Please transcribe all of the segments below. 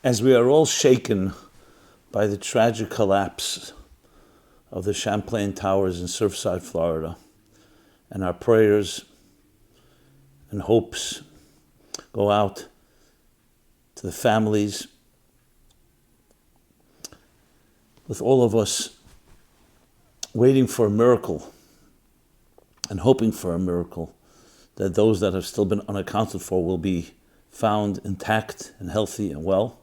As we are all shaken by the tragic collapse of the Champlain Towers in Surfside, Florida, and our prayers and hopes go out to the families, with all of us waiting for a miracle and hoping for a miracle, that those that have still been unaccounted for will be found intact and healthy and well.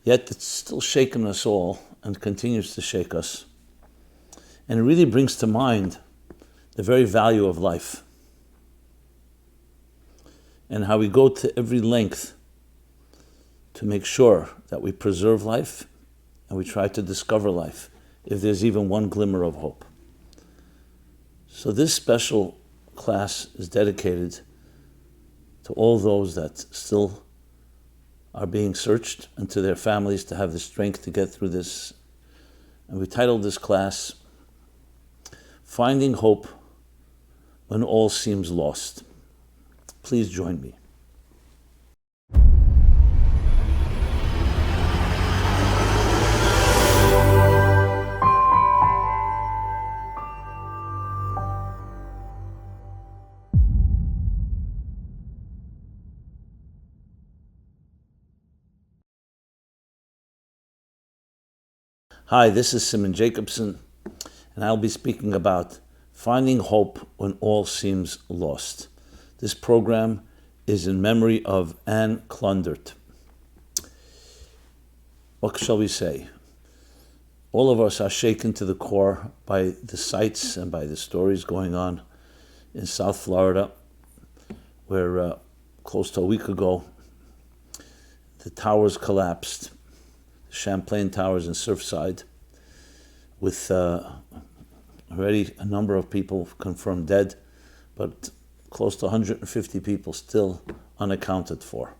Yet it's still shaken us all and continues to shake us. And it really brings to mind the very value of life and how we go to every length to make sure that we preserve life and we try to discover life if there's even one glimmer of hope. So this special class is dedicated to all those that still are being searched and to their families to have the strength to get through this. And we titled this class, Finding Hope When All Seems Lost. Please join me. Hi, this is Rabbi Jacobson, and I'll be speaking about finding hope when all seems lost. This program is in memory of Anne Klundert. What shall we say? All of us are shaken to the core by the sights and by the stories going on in South Florida, where close to a week ago, the towers collapsed. Champlain Towers in Surfside, with already a number of people confirmed dead, but close to 150 people still unaccounted for.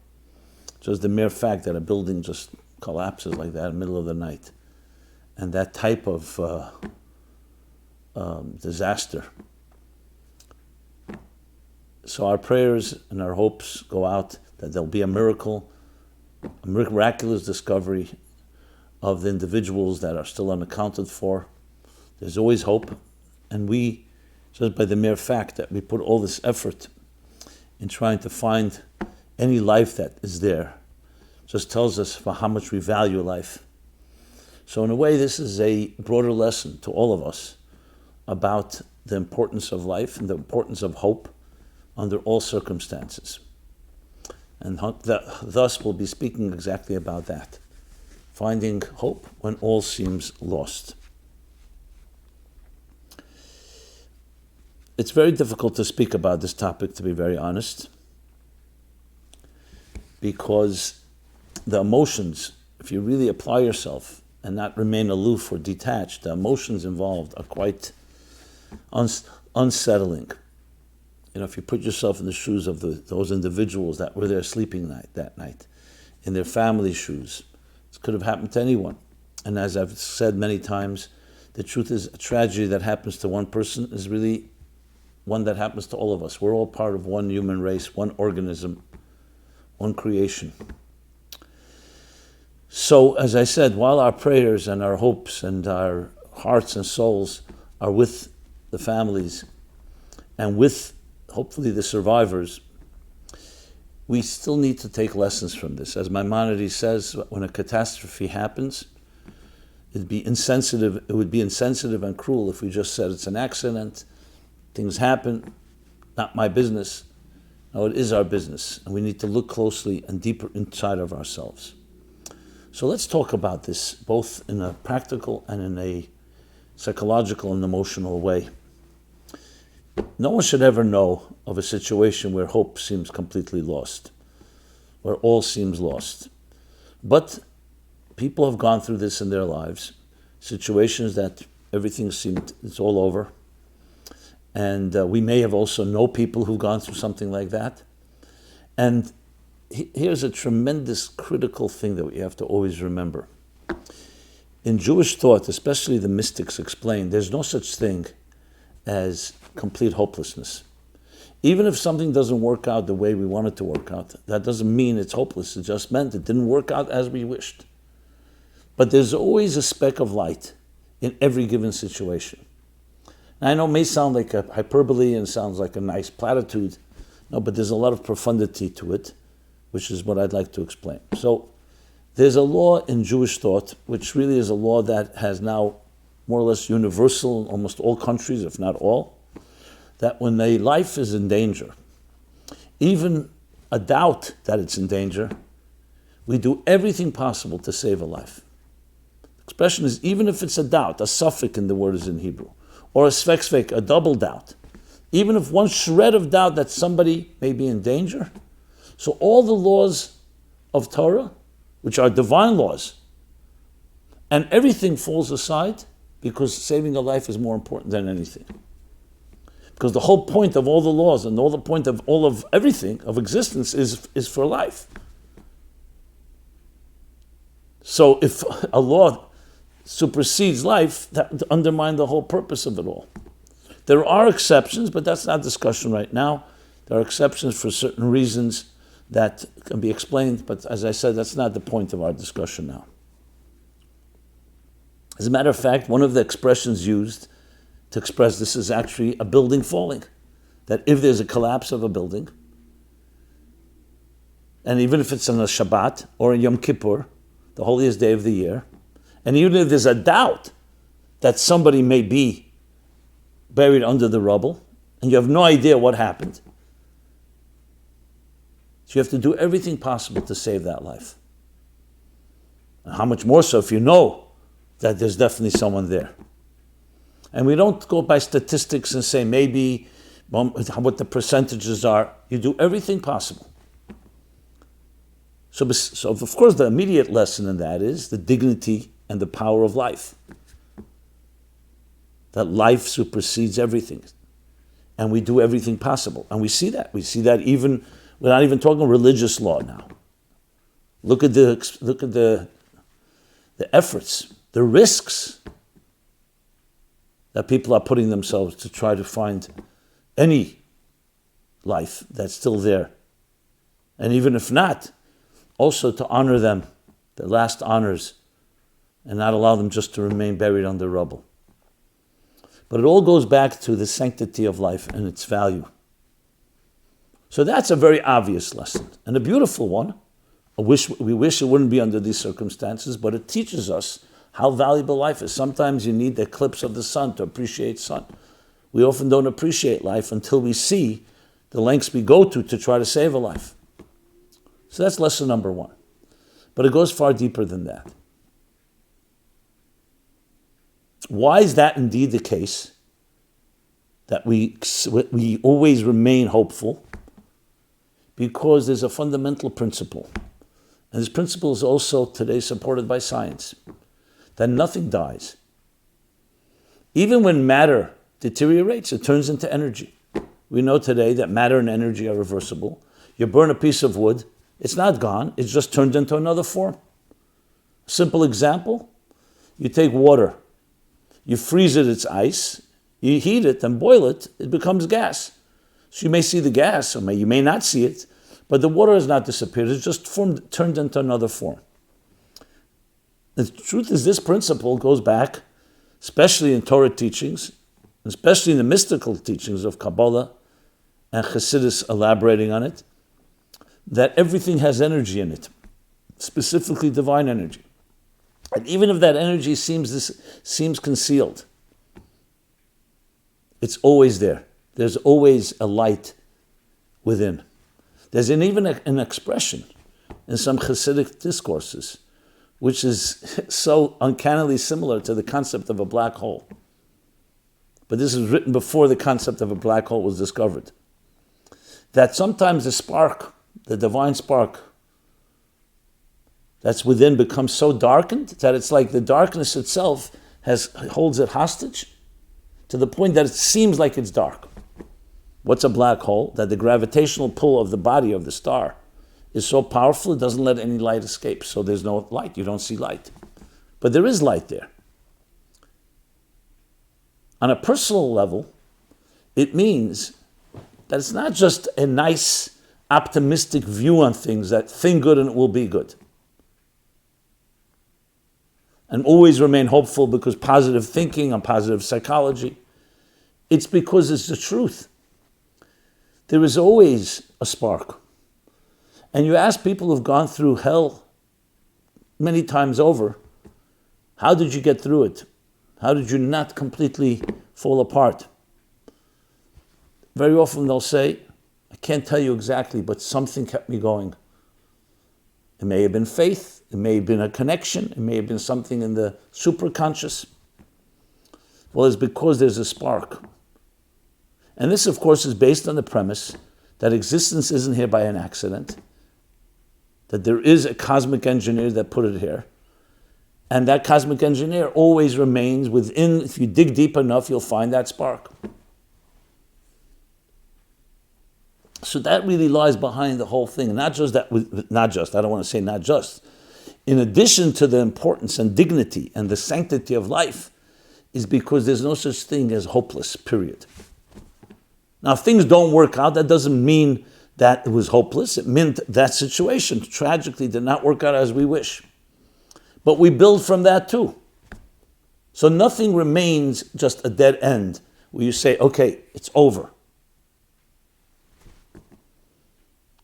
Just the mere fact that a building just collapses like that in the middle of the night, and that type of disaster. So our prayers and our hopes go out that there'll be a miracle, a miraculous discovery of the individuals that are still unaccounted for. There's always hope, and we, just by the mere fact that we put all this effort in trying to find any life that is there, just tells us for how much we value life. So in a way, this is a broader lesson to all of us about the importance of life and the importance of hope under all circumstances. And thus we'll be speaking exactly about that. Finding hope when all seems lost. It's very difficult to speak about this topic, to be very honest, because the emotions, if you really apply yourself and not remain aloof or detached, the emotions involved are quite unsettling. You know, if you put yourself in the shoes of those individuals that were there sleeping that night, in their family's shoes, it could have happened to anyone. And as I've said many times, the truth is a tragedy that happens to one person is really one that happens to all of us. We're all part of one human race, one organism, one creation. So, as I said, while our prayers and our hopes and our hearts and souls are with the families and with, hopefully, the survivors, we still need to take lessons from this. As Maimonides says, when a catastrophe happens, it would be insensitive and cruel if we just said it's an accident, things happen, not my business. No, it is our business, and we need to look closely and deeper inside of ourselves. So let's talk about this, both in a practical and in a psychological and emotional way. No one should ever know of a situation where hope seems completely lost, where all seems lost. But people have gone through this in their lives, situations that everything seemed it's all over. And we may have also know people who've gone through something like that. And here's a tremendous critical thing that we have to always remember. In Jewish thought, especially the mystics explain, there's no such thing as complete hopelessness. Even if something doesn't work out the way we want it to work out, that doesn't mean it's hopeless. It just meant it didn't work out as we wished. But there's always a speck of light in every given situation. And I know it may sound like a hyperbole and sounds like a nice platitude, no, but there's a lot of profundity to it, which is what I'd like to explain. So there's a law in Jewish thought, which really is a law that has now more or less universal in almost all countries, if not all, that when a life is in danger, even a doubt that it's in danger, we do everything possible to save a life. The expression is, even if it's a doubt, a suffix in the word is in Hebrew, or a svek, a double doubt, even if one shred of doubt that somebody may be in danger, so all the laws of Torah, which are divine laws, and everything falls aside because saving a life is more important than anything. Because the whole point of all the laws and all the point of all of everything, of existence, is for life. So if a law supersedes life, that undermines the whole purpose of it all. There are exceptions, but that's not discussion right now. There are exceptions for certain reasons that can be explained, but as I said, that's not the point of our discussion now. As a matter of fact, one of the expressions used to express this is actually a building falling. That if there's a collapse of a building, and even if it's on a Shabbat or in Yom Kippur, the holiest day of the year, and even if there's a doubt that somebody may be buried under the rubble, and you have no idea what happened, so you have to do everything possible to save that life. And how much more so if you know that there's definitely someone there. And we don't go by statistics and say maybe what the percentages are. You do everything possible. So of course the immediate lesson in that is the dignity and the power of life. That life supersedes everything. And we do everything possible. And we see that. We see that even, we're not even talking religious law now. Look at the efforts, the risks that people are putting themselves to try to find any life that's still there. And even if not, also to honor them, their last honors, and not allow them just to remain buried under rubble. But it all goes back to the sanctity of life and its value. So that's a very obvious lesson, and a beautiful one. We wish it wouldn't be under these circumstances, but it teaches us how valuable life is. Sometimes you need the eclipse of the sun to appreciate sun. We often don't appreciate life until we see the lengths we go to try to save a life. So that's lesson number one. But it goes far deeper than that. Why is that indeed the case? That we always remain hopeful? Because there's a fundamental principle. And this principle is also today supported by science. That nothing dies. Even when matter deteriorates, it turns into energy. We know today that matter and energy are reversible. You burn a piece of wood, it's not gone, it's just turned into another form. Simple example, you take water, you freeze it, it's ice, you heat it and boil it, it becomes gas. So you may see the gas, or you may not see it, but the water has not disappeared, it's just turned into another form. The truth is, this principle goes back, especially in Torah teachings, especially in the mystical teachings of Kabbalah and Chassidus elaborating on it, that everything has energy in it, specifically divine energy. And even if that energy seems concealed, it's always there. There's always a light within. There's even an expression in some Chassidic discourses which is so uncannily similar to the concept of a black hole. But this is written before the concept of a black hole was discovered. That sometimes the spark, the divine spark that's within becomes so darkened that it's like the darkness itself holds it hostage to the point that it seems like it's dark. What's a black hole? That the gravitational pull of the body of the star is so powerful it doesn't let any light escape. So there's no light, you don't see light. But there is light there. On a personal level, it means that it's not just a nice, optimistic view on things, that think good and it will be good. And always remain hopeful because positive thinking and positive psychology. It's because it's the truth. There is always a spark. And you ask people who've gone through hell many times over, how did you get through it? How did you not completely fall apart? Very often they'll say, I can't tell you exactly, but something kept me going. It may have been faith, it may have been a connection, it may have been something in the superconscious. Well, it's because there's a spark. And this, of course, is based on the premise that existence isn't here by an accident, that there is a cosmic engineer that put it here. And that cosmic engineer always remains within, if you dig deep enough, you'll find that spark. So that really lies behind the whole thing. Not just, I don't want to say not just. In addition to the importance and dignity and the sanctity of life, is because there's no such thing as hopeless, period. Now, if things don't work out, that doesn't mean that it was hopeless. It meant that situation tragically did not work out as we wish. But we build from that too. So nothing remains just a dead end where you say, okay, it's over.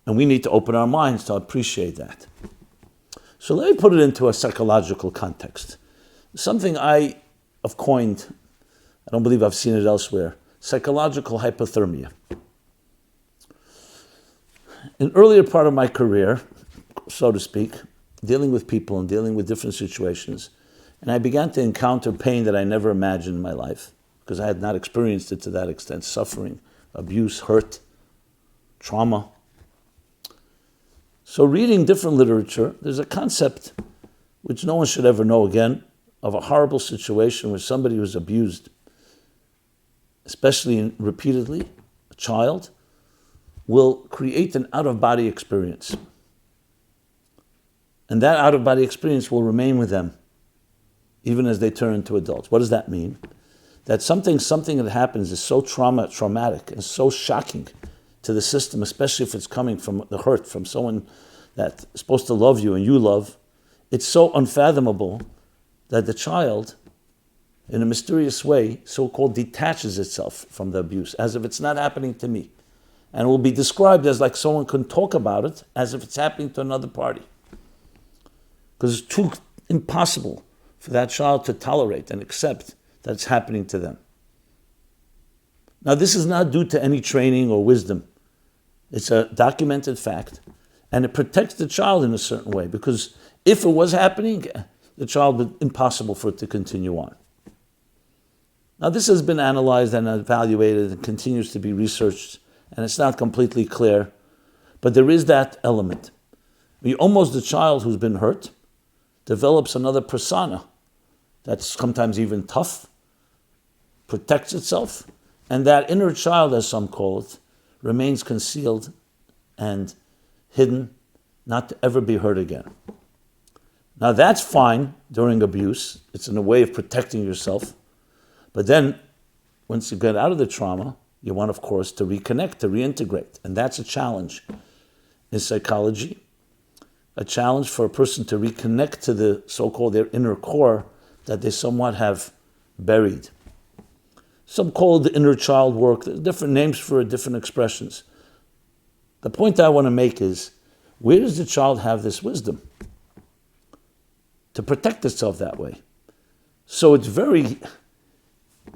And we need to open our minds to appreciate that. So let me put it into a psychological context. Something I have coined, I don't believe I've seen it elsewhere, psychological hypothermia. An earlier part of my career, so to speak, dealing with people and dealing with different situations, and I began to encounter pain that I never imagined in my life, because I had not experienced it to that extent, suffering, abuse, hurt, trauma. So reading different literature, there's a concept which no one should ever know again, of a horrible situation where somebody was abused, especially repeatedly, a child, will create an out-of-body experience. And that out-of-body experience will remain with them, even as they turn into adults. What does that mean? That something that happens is so traumatic and so shocking to the system, especially if it's coming from the hurt, from someone that's supposed to love you and you love, it's so unfathomable that the child, in a mysterious way, so-called detaches itself from the abuse, as if it's not happening to me. And it will be described as like someone can talk about it as if it's happening to another party. Because it's too impossible for that child to tolerate and accept that it's happening to them. Now, this is not due to any training or wisdom. It's a documented fact. And it protects the child in a certain way, because if it was happening, the child would be impossible for it to continue on. Now, this has been analyzed and evaluated and continues to be researched, and it's not completely clear, but there is that element. The child who's been hurt develops another persona that's sometimes even tough, protects itself, and that inner child, as some call it, remains concealed and hidden, not to ever be hurt again. Now that's fine during abuse. It's in a way of protecting yourself. But then, once you get out of the trauma, you want, of course, to reconnect, to reintegrate. And that's a challenge in psychology, a challenge for a person to reconnect to the so-called their inner core that they somewhat have buried. Some call it the inner child work. There's different names for it, different expressions. The point I want to make is, where does the child have this wisdom to protect itself that way? So it's very,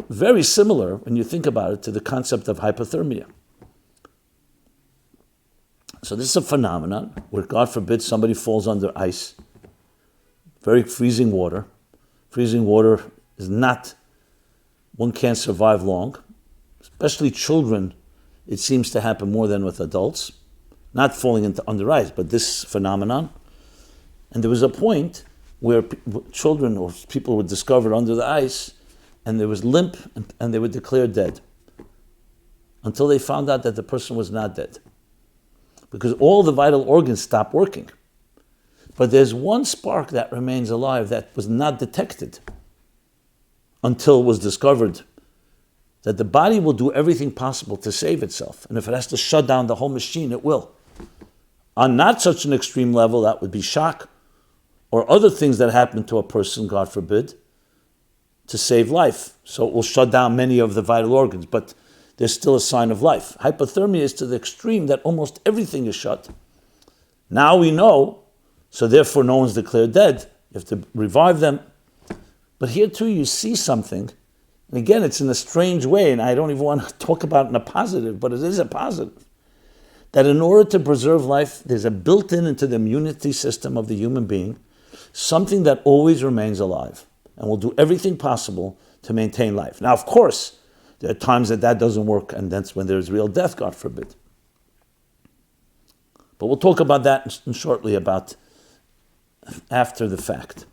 very similar, when you think about it, to the concept of hypothermia. So this is a phenomenon where, God forbid, somebody falls under ice, very freezing water. Freezing water is not, one can't survive long, especially children. It seems to happen more than with adults, not falling under ice, but this phenomenon. And there was a point where children or people were discovered under the ice, and there was limp, and they were declared dead, until they found out that the person was not dead, because all the vital organs stopped working. But there's one spark that remains alive that was not detected until it was discovered that the body will do everything possible to save itself. And if it has to shut down the whole machine, it will. On not such an extreme level, that would be shock or other things that happen to a person, God forbid, to save life. So it will shut down many of the vital organs, but there's still a sign of life. Hypothermia is to the extreme that almost everything is shut. Now we know, so therefore no one's declared dead. You have to revive them. But here too you see something, and again it's in a strange way, and I don't even want to talk about it in a positive, but it is a positive. That in order to preserve life, there's a built-in into the immunity system of the human being, something that always remains alive, and will do everything possible to maintain life. Now, of course, there are times that doesn't work, and that's when there's real death, God forbid. But we'll talk about that shortly, about after the fact.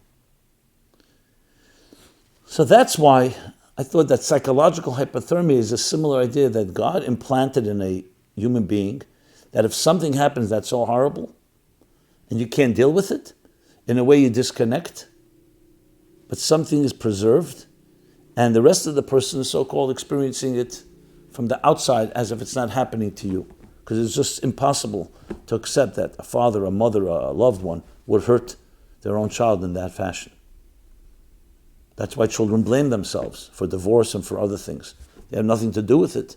So that's why I thought that psychological hypothermia is a similar idea that God implanted in a human being, that if something happens that's so horrible, and you can't deal with it, in a way you disconnect, but something is preserved, and the rest of the person is so-called experiencing it from the outside as if it's not happening to you. Because it's just impossible to accept that a father, a mother, a loved one would hurt their own child in that fashion. That's why children blame themselves for divorce and for other things. They have nothing to do with it,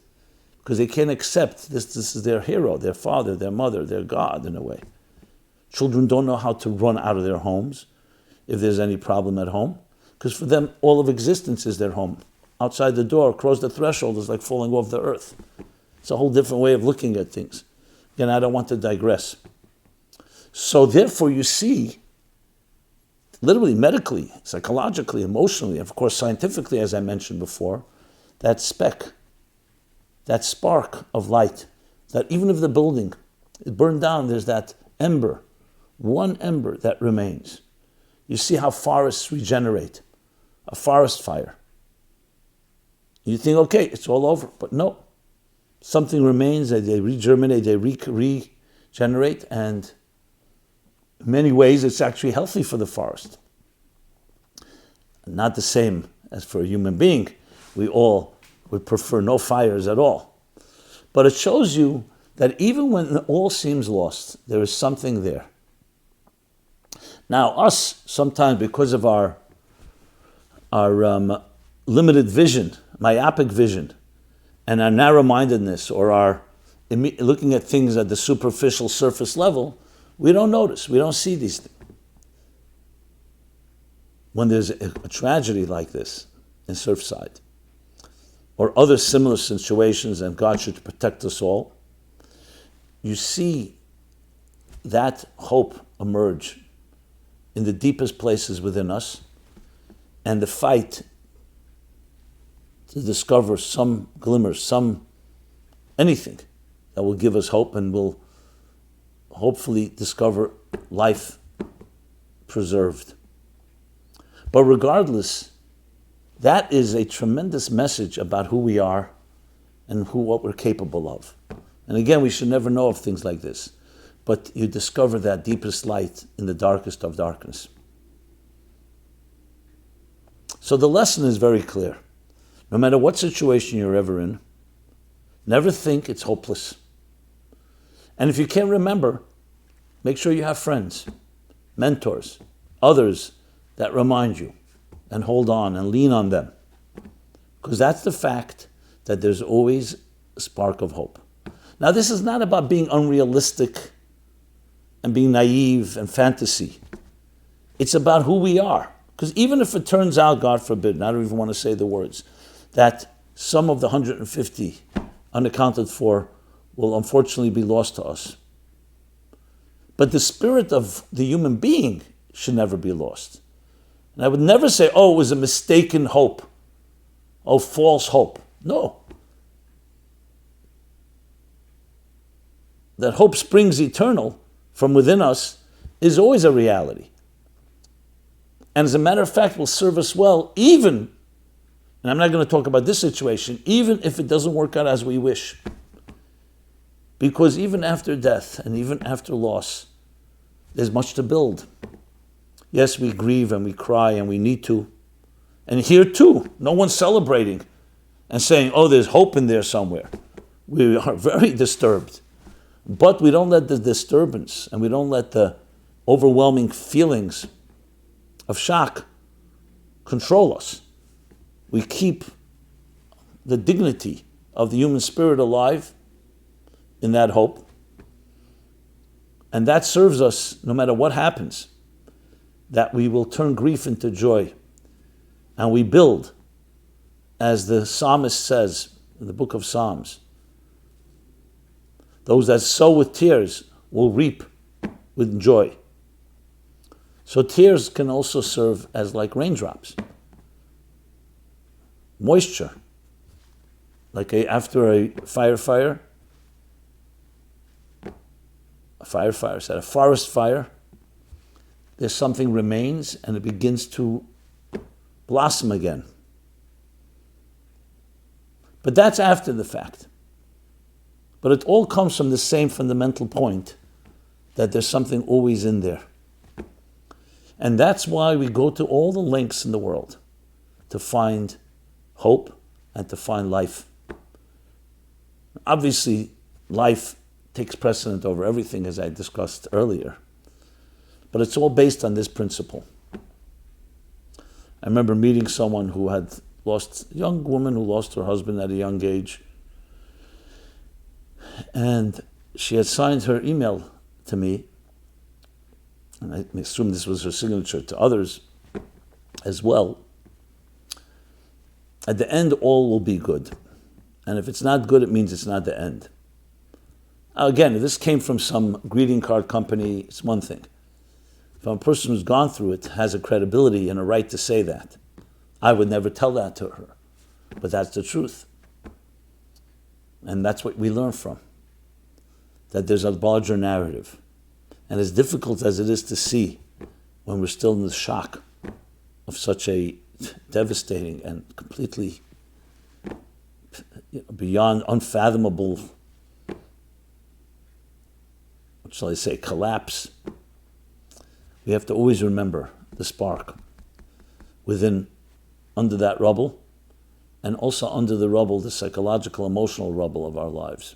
because they can't accept this is their hero, their father, their mother, their God in a way. Children don't know how to run out of their homes if there's any problem at home, because for them all of existence is their home. Outside the door, across the threshold is like falling off the earth. It's a whole different way of looking at things. Again, I don't want to digress. So therefore you see, literally, medically, psychologically, emotionally, of course scientifically, as I mentioned before, that speck, that spark of light, that even if the building is burned down, there's that ember, one ember that remains. You see how forests regenerate, a forest fire. You think, okay, it's all over, but no. Something remains, they regerminate, they regenerate, and in many ways it's actually healthy for the forest. Not the same as for a human being. We all would prefer no fires at all. But it shows you that even when all seems lost, there is something there. Now, us, sometimes because of our limited vision, myopic vision, and our narrow-mindedness, or our looking at things at the superficial surface level, we don't notice, we don't see these things. When there's a tragedy like this in Surfside, or other similar situations, and God should protect us all, you see that hope emerge in the deepest places within us, and the fight to discover some glimmer, anything that will give us hope and will hopefully discover life preserved. But regardless, that is a tremendous message about who we are and what we're capable of. And again, we should never know of things like this, but you discover that deepest light in the darkest of darkness. So the lesson is very clear. No matter what situation you're ever in, never think it's hopeless. And if you can't remember, make sure you have friends, mentors, others that remind you, and hold on and lean on them. Because that's the fact that there's always a spark of hope. Now, this is not about being unrealistic and being naive and fantasy. It's about who we are. Because even if it turns out, God forbid, and I don't even want to say the words, that some of the 150 unaccounted for will unfortunately be lost to us. But the spirit of the human being should never be lost. And I would never say, oh, it was a mistaken hope. Oh, false hope. No. That hope springs eternal from within us is always a reality. And as a matter of fact, will serve us well even, and I'm not going to talk about this situation, even if it doesn't work out as we wish. Because even after death and even after loss, there's much to build. Yes, we grieve and we cry and we need to. And here too, no one's celebrating and saying, oh, there's hope in there somewhere. We are very disturbed. But we don't let the disturbance and we don't let the overwhelming feelings of shock control us. We keep the dignity of the human spirit alive in that hope. And that serves us no matter what happens, that we will turn grief into joy. And we build, as the psalmist says in the book of Psalms, those that sow with tears will reap with joy. So tears can also serve as like raindrops, moisture. Like after a firefighter said, a forest fire, there's something remains and it begins to blossom again. But that's after the fact. But it all comes from the same fundamental point, that there's something always in there. And that's why we go to all the lengths in the world to find hope and to find life. Obviously, life takes precedent over everything, as I discussed earlier. But it's all based on this principle. I remember meeting someone who had lost, a young woman who lost her husband at a young age. And she had signed her email to me, and I assume this was her signature to others as well. At the end, all will be good. And if it's not good, it means it's not the end. Again, if this came from some greeting card company, it's one thing. If a person who's gone through it has a credibility and a right to say that, I would never tell that to her. But that's the truth. And that's what we learn from. That there's a larger narrative. And as difficult as it is to see when we're still in the shock of such a devastating and completely beyond unfathomable, what shall I say, collapse, we have to always remember the spark within, under that rubble, and also under the rubble, the psychological, emotional rubble of our lives.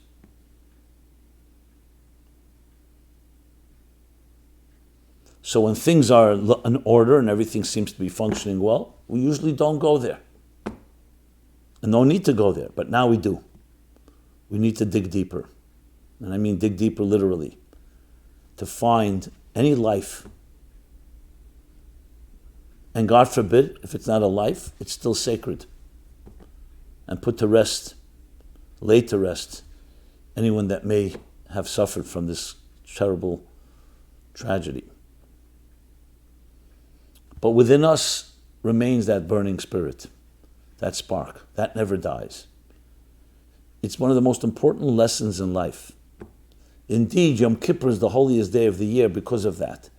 So when things are in order and everything seems to be functioning well, we usually don't go there. And no need to go there, but now we do. We need to dig deeper. And I mean dig deeper literally. To find any life. And God forbid, if it's not a life, it's still sacred. And put to rest, lay to rest, anyone that may have suffered from this terrible tragedy. But within us remains that burning spirit, that spark, that never dies. It's one of the most important lessons in life. Indeed, Yom Kippur is the holiest day of the year because of that.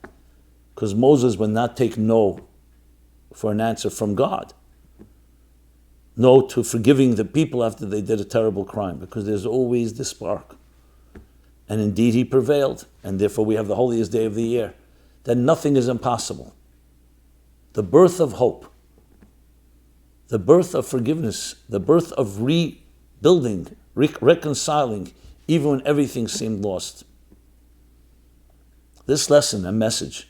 Because Moses would not take no for an answer from God. No to forgiving the people after they did a terrible crime, because there's always the spark. And indeed he prevailed, and therefore we have the holiest day of the year. Then nothing is impossible. The birth of hope, the birth of forgiveness, the birth of rebuilding, reconciling, even when everything seemed lost. This lesson and message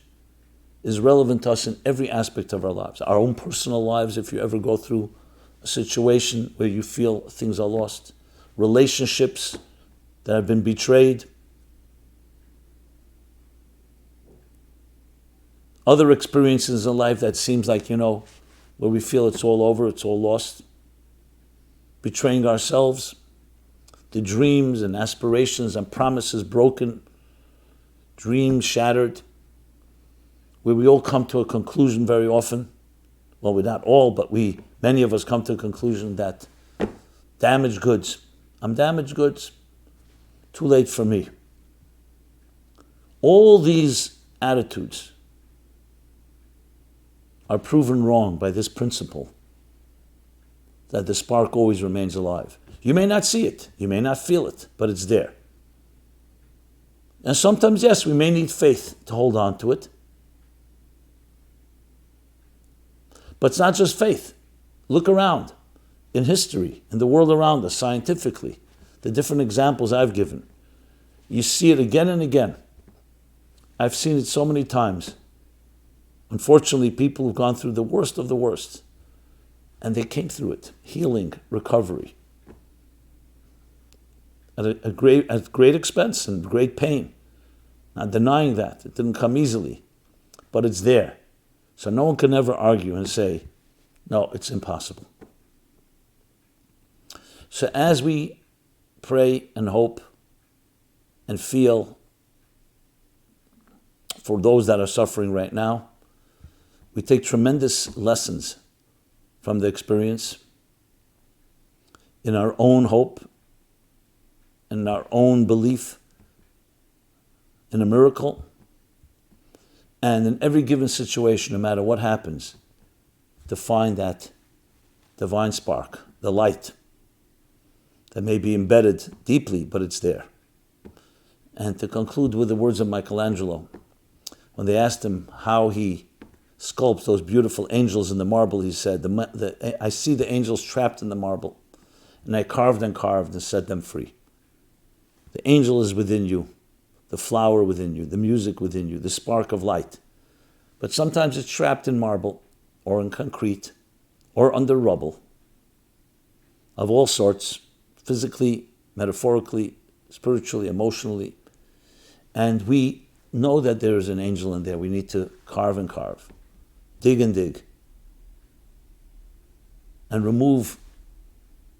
is relevant to us in every aspect of our lives. Our own personal lives, if you ever go through a situation where you feel things are lost. Relationships that have been betrayed. Other experiences in life that seems like, where we feel it's all over, it's all lost. Betraying ourselves. The dreams and aspirations and promises broken. Dreams shattered. Where we all come to a conclusion very often. Well, we're not all, but many of us come to a conclusion that damaged goods. I'm damaged goods. Too late for me. All these attitudes are proven wrong by this principle that the spark always remains alive. You may not see it, you may not feel it, but it's there. And sometimes, yes, we may need faith to hold on to it. But it's not just faith. Look around. in history, in the world around us, scientifically, the different examples I've given. You see it again and again. I've seen it so many times. Unfortunately, people have gone through the worst of the worst, and they came through it. Healing, recovery. At great expense and great pain. Not denying that. It didn't come easily, but it's there. So no one can ever argue and say, no, it's impossible. So as we pray and hope and feel for those that are suffering right now, we take tremendous lessons from the experience in our own hope, in our own belief in a miracle, and in every given situation, no matter what happens, to find that divine spark, the light that may be embedded deeply, but it's there. And to conclude with the words of Michelangelo, when they asked him how he sculpts those beautiful angels in the marble, he said, I see the angels trapped in the marble, and I carved and set them free. The angel is within you, the flower within you, the music within you, the spark of light. But sometimes it's trapped in marble, or in concrete, or under rubble, of all sorts, physically, metaphorically, spiritually, emotionally. And we know that there is an angel in there. We need to carve and carve, dig and dig, and remove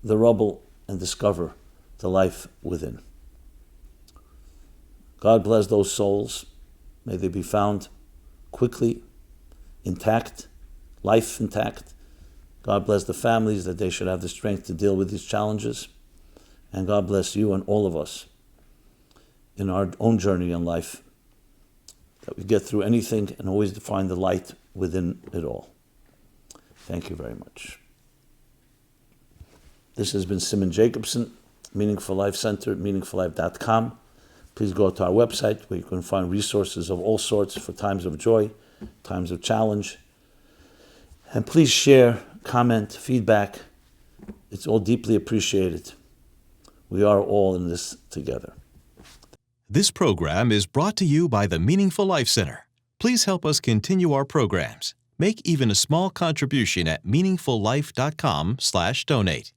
the rubble and discover the life within. God bless those souls. May they be found quickly, intact, life intact. God bless the families, that they should have the strength to deal with these challenges. And God bless you and all of us in our own journey in life, that we get through anything and always find the light within it all. Thank you very much. This has been Simon Jacobson, Meaningful Life Center, meaningfullife.com. Please go to our website where you can find resources of all sorts for times of joy, times of challenge. And please share, comment, feedback. It's all deeply appreciated. We are all in this together. This program is brought to you by the Meaningful Life Center. Please help us continue our programs. Make even a small contribution at meaningfullife.com/donate.